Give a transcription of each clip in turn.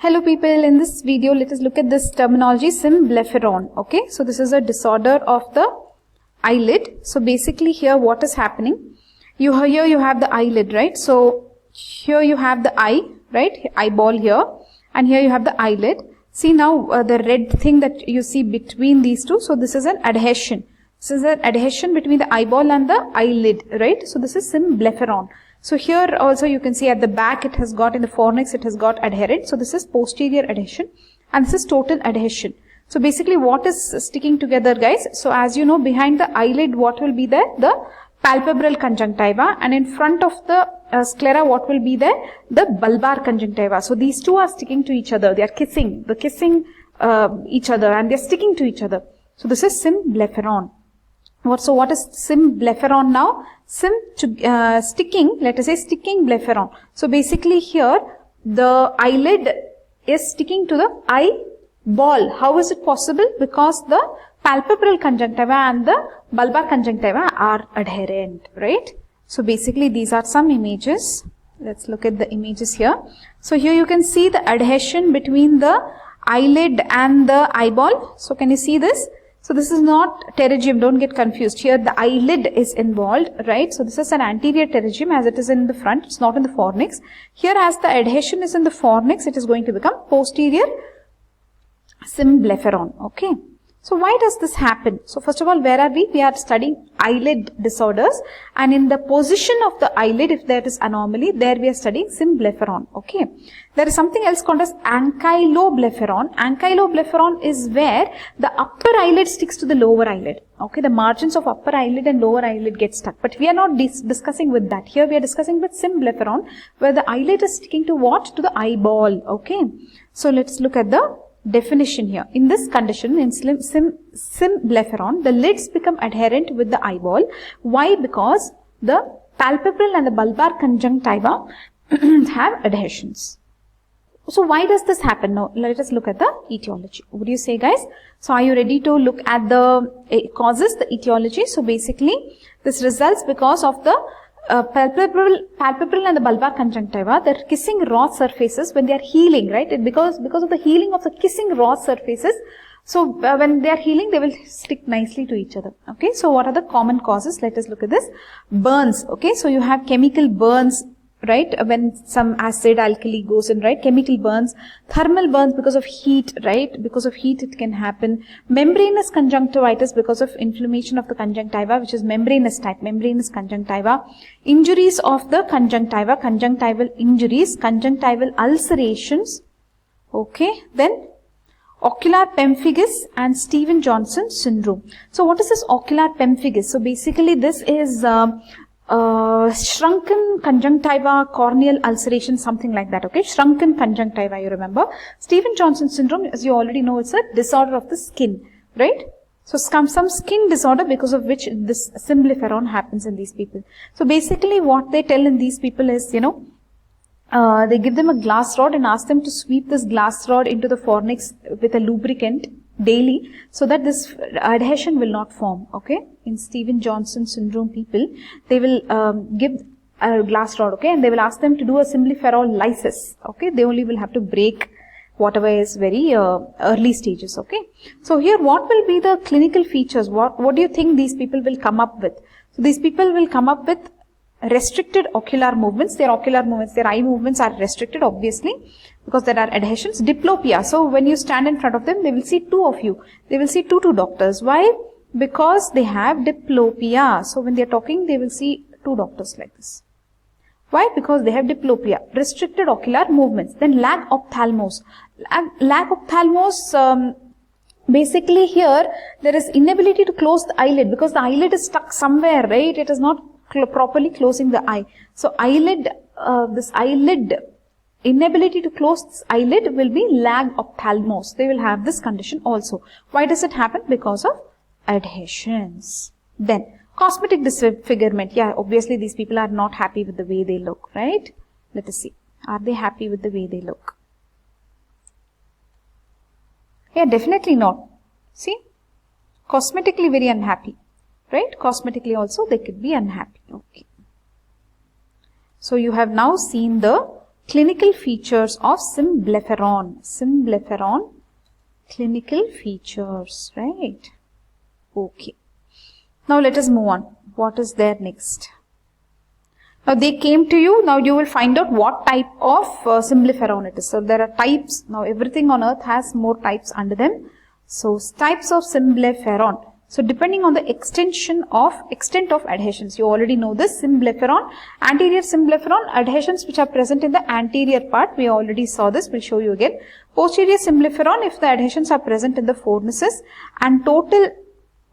Hello people, in this video let us look at this terminology symblepharon. Okay, so this is a disorder of the eyelid. So basically here what is happening, here you have the eyelid, right? So here you have the eye, right? Eyeball here, and here you have the eyelid. See now the red thing that you see between these two, so this is an adhesion. This is an adhesion between the eyeball and the eyelid, right? So this is symblepharon. So here also you can see at the back it has got, in the fornix it has got adherent. So this is posterior adhesion and this is total adhesion. So basically what is sticking together, guys? So as you know, behind the eyelid what will be there? The palpebral conjunctiva, and in front of the sclera what will be there? The bulbar conjunctiva. So these two are sticking to each other. They are kissing each other, and they are sticking to each other. So this is symblepharon. So what is symblepharon now? Sticking, let us say sticking blepharon. So basically here the eyelid is sticking to the eyeball. How is it possible? Because the palpebral conjunctiva and the bulbar conjunctiva are adherent, right? So basically these are some images. Let's look at the images here. So here you can see the adhesion between the eyelid and the eyeball. So can you see this? So this is not pterygium, don't get confused. Here the eyelid is involved, right? So this is an anterior pterygium as it is in the front, it's not in the fornix. Here as the adhesion is in the fornix, it is going to become posterior symblepharon, okay? So why does this happen? So first of all, where are we? We are studying eyelid disorders, and in the position of the eyelid, if there is anomaly, there we are studying symblepharon, okay? There is something else called as ankyloblepharon. Ankyloblepharon is where the upper eyelid sticks to the lower eyelid, okay? The margins of upper eyelid and lower eyelid get stuck, but we are not discussing with that. Here we are discussing with symblepharon, where the eyelid is sticking to what? To the eyeball, okay? So let's look at the definition here. In this condition, in symblepharon, the lids become adherent with the eyeball. Why? Because the palpebral and the bulbar conjunctiva have adhesions. So why does this happen? Now let us look at the etiology. What do you say, guys? So are you ready to look at the causes, the etiology? So basically this results because of the palpebral and the bulbar conjunctiva, they're kissing raw surfaces when they are healing, right? Because of the healing of the kissing raw surfaces, so when they are healing, they will stick nicely to each other, okay? So what are the common causes? Let us look at this. Burns, okay? So you have chemical burns, right? When some acid, alkali goes in, right? Chemical burns, thermal burns because of heat, right? Because of heat it can happen. Membranous conjunctivitis because of inflammation of the conjunctiva, which is membranous type, membranous conjunctiva. Injuries of the conjunctiva, conjunctival injuries, conjunctival ulcerations, okay? Then ocular pemphigus and Stevens-Johnson syndrome. So what is this ocular pemphigus? So basically this is shrunken conjunctiva, corneal ulceration, something like that, okay? Shrunken conjunctiva, you remember. Stevens-Johnson syndrome, as you already know, it's a disorder of the skin, right? So some skin disorder because of which this symblepharon happens in these people. So basically what they tell in these people is, you know, they give them a glass rod and ask them to sweep this glass rod into the fornix with a lubricant daily, so that this adhesion will not form, okay? In Stevens-Johnson syndrome people, they will give a glass rod, okay? And they will ask them to do a symblepharon lysis, okay? They only will have to break whatever is very early stages, okay? So here what will be the clinical features? What do you think these people will come up with? So these people will come up with restricted ocular movements. Their ocular movements, their eye movements are restricted, obviously, because there are adhesions. Diplopia. So when you stand in front of them, they will see two of you. They will see two doctors. Why? Because they have diplopia. So when they are talking, they will see two doctors like this. Why? Because they have diplopia. Restricted ocular movements. Then lag ophthalmos. Lag ophthalmos, basically here, there is inability to close the eyelid because the eyelid is stuck somewhere, right? It is not properly closing the eye. So eyelid, inability to close this eyelid will be lag ophthalmos. They will have this condition also. Why does it happen? Because of adhesions. Then cosmetic disfigurement. Yeah, obviously these people are not happy with the way they look, right? Let us see. Are they happy with the way they look? Yeah, definitely not. See? Cosmetically very unhappy. Right? Cosmetically also they could be unhappy. Okay. So you have now seen the clinical features of symblepharon. Symblepharon, clinical features, right? Okay. Now let us move on. What is there next? Now they came to you, now you will find out what type of symblepharon it is. So there are types, now everything on earth has more types under them. So types of symblepharon. So depending on the extent of adhesions, you already know this. Symblepharon, anterior symblepharon, adhesions which are present in the anterior part, we already saw this, we'll show you again. Posterior symblepharon, if the adhesions are present in the fornices, and total,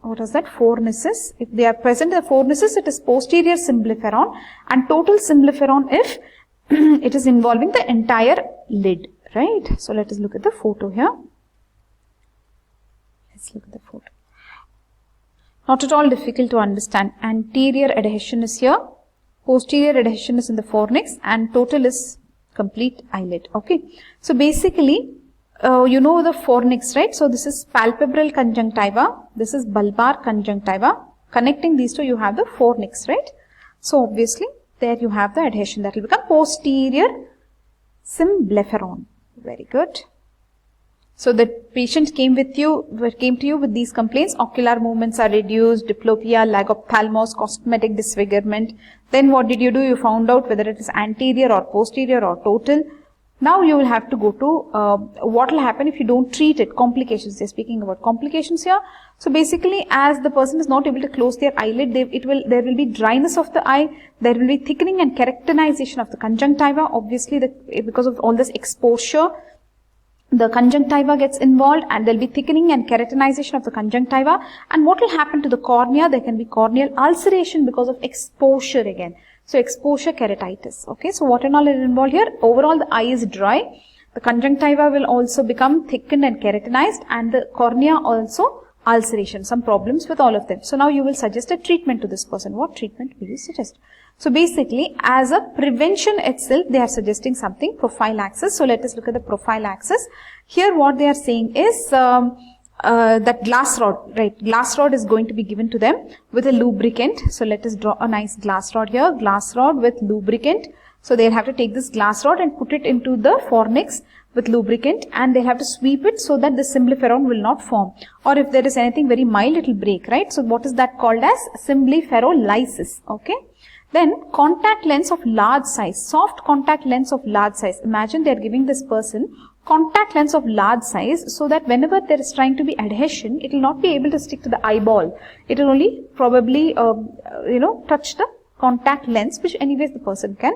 what is that, fornices, if they are present in the fornices, it is posterior symblepharon, and total symblepharon if it is involving the entire lid, right? So let us look at the photo here. Let's look at the photo. Not at all difficult to understand. Anterior adhesion is here, posterior adhesion is in the fornix, and total is complete eyelid. Okay. So basically, you know the fornix, right? So this is palpebral conjunctiva, this is bulbar conjunctiva. Connecting these two, you have the fornix, right? So obviously, there you have the adhesion that will become posterior symblepharon. Very good. So the patient came to you with these complaints. Ocular movements are reduced, diplopia, lag ophthalmos, cosmetic disfigurement. Then what did you do? You found out whether it is anterior or posterior or total. Now you will have to go to what will happen if you don't treat it. Complications. They're speaking about complications here. So basically, as the person is not able to close their eyelid, there will be dryness of the eye. There will be thickening and keratinization of the conjunctiva. Obviously, because of all this exposure, the conjunctiva gets involved, and there will be thickening and keratinization of the conjunctiva. And what will happen to the cornea? There can be corneal ulceration because of exposure again. So exposure keratitis. Okay, so what and all is involved here? Overall, the eye is dry. The conjunctiva will also become thickened and keratinized, and the cornea also ulceration. Some problems with all of them. So now you will suggest a treatment to this person. What treatment will you suggest? So basically, as a prevention itself, they are suggesting something, prophylaxis. So let us look at the prophylaxis. Here what they are saying is that glass rod, right? Glass rod is going to be given to them with a lubricant. So let us draw a nice glass rod here. Glass rod with lubricant. So they'll have to take this glass rod and put it into the fornix with lubricant, and they'll have to sweep it so that the symblepharon will not form. Or if there is anything very mild, it will break, right? So what is that called as? Symblepharolysis. Okay. Then contact lens of large size, soft contact lens of large size. Imagine they are giving this person contact lens of large size so that whenever there is trying to be adhesion, it will not be able to stick to the eyeball. It will only probably, touch the contact lens, which anyways the person can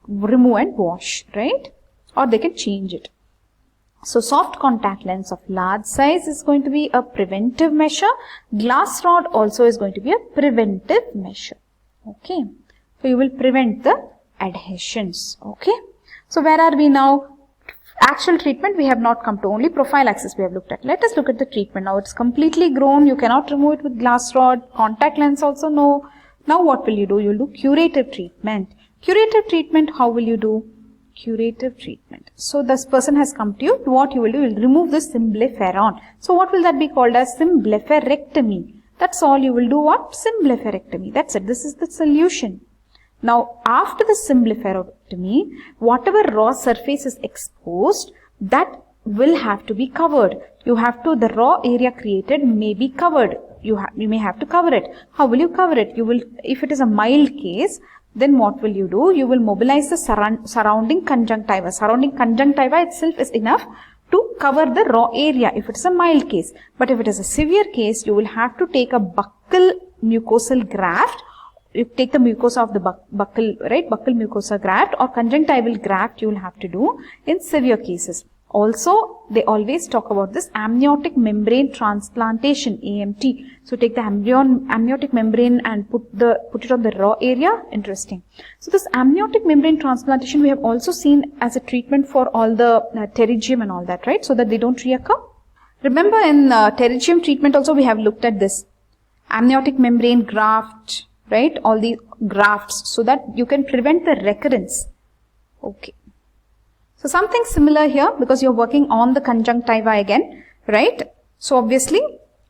remove and wash, right? Or they can change it. So soft contact lens of large size is going to be a preventive measure. Glass rod also is going to be a preventive measure. Okay. So you will prevent the adhesions. Okay. So where are we now? Actual treatment we have not come to. Only prophylaxis we have looked at. Let us look at the treatment. Now it's completely grown. You cannot remove it with glass rod. Contact lens also no. Now what will you do? You will do curative treatment. Curative treatment, how will you do? Curative treatment. So this person has come to you. What you will do? You will remove this symblepharon. So what will that be called as? Symblepharectomy. That's all you will do. What? Symblepharectomy. That's it. This is the solution. Now, after the symblepharectomy, whatever raw surface is exposed, that will have to be covered. You have to, the raw area created may be covered. You may have to cover it. How will you cover it? You will, if it is a mild case, then what will you do? You will mobilize the surrounding conjunctiva. Surrounding conjunctiva itself is enough to cover the raw area if it is a mild case. But if it is a severe case, you will have to take a buccal mucosal graft. You take the mucosa of the buccal, right? Buccal mucosa graft or conjunctival graft you will have to do in severe cases. Also, they always talk about this amniotic membrane transplantation, AMT. So take the amniotic membrane and put it on the raw area. Interesting. So this amniotic membrane transplantation we have also seen as a treatment for all the pterygium and all that, right? So that they don't reoccur. Remember in pterygium treatment also we have looked at this amniotic membrane graft, right? All the grafts so that you can prevent the recurrence. Okay. So something similar here because you're working on the conjunctiva again, right? So obviously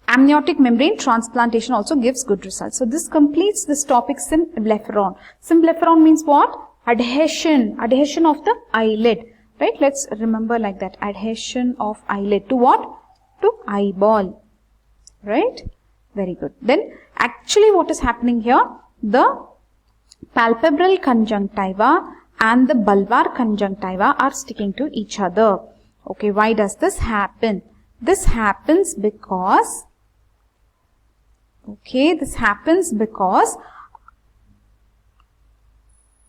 amniotic membrane transplantation also gives good results. So this completes this topic symblepharon. Symblepharon means what? Adhesion of the eyelid, right? Let's remember like that. Adhesion of eyelid to what? To eyeball, right? Very good. Then actually what is happening here? The palpebral conjunctiva and the bulbar conjunctiva are sticking to each other. Okay, why does this happen? This happens because,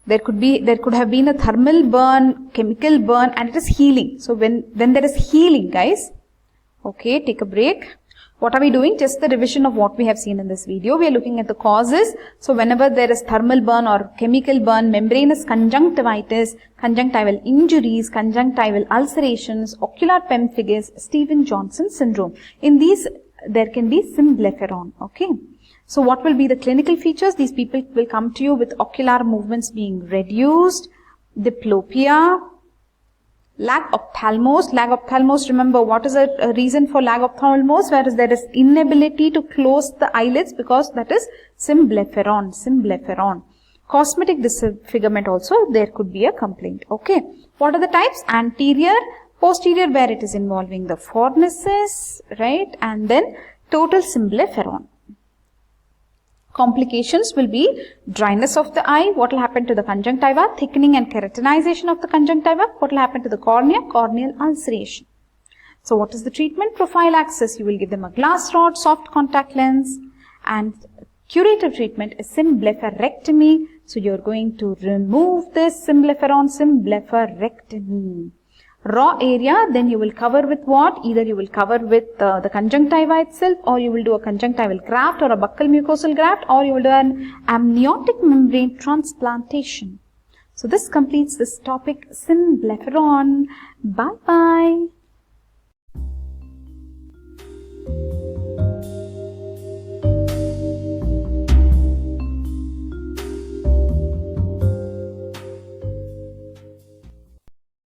there could have been a thermal burn, chemical burn, and it is healing. So when there is healing, guys, okay, take a break. What are we doing? Just the revision of what we have seen in this video. We are looking at the causes. So whenever there is thermal burn or chemical burn, membranous conjunctivitis, conjunctival injuries, conjunctival ulcerations, ocular pemphigus, Stevens-Johnson syndrome. In these, there can be symblepharon. Okay. So what will be the clinical features? These people will come to you with ocular movements being reduced, diplopia, lag ophthalmos. Lag ophthalmos, remember, what is a reason for lag ophthalmos? Whereas there is inability to close the eyelids, because that is symblepharon. Cosmetic disfigurement also, there could be a complaint. Okay. What are the types? Anterior, posterior, where it is involving the fornices, right? And then total symblepharon. Complications will be dryness of the eye. What will happen to the conjunctiva? Thickening and keratinization of the conjunctiva. What will happen to the cornea? Corneal ulceration. So what is the treatment? Prophylaxis. You will give them a glass rod, soft contact lens, and curative treatment is symblepharectomy. So you are going to remove this symblepharectomy. Raw area, then you will cover with what? Either you will cover with the conjunctiva itself, or you will do a conjunctival graft or a buccal mucosal graft, or you will do an amniotic membrane transplantation. So this completes this topic, symblepharon. Bye bye.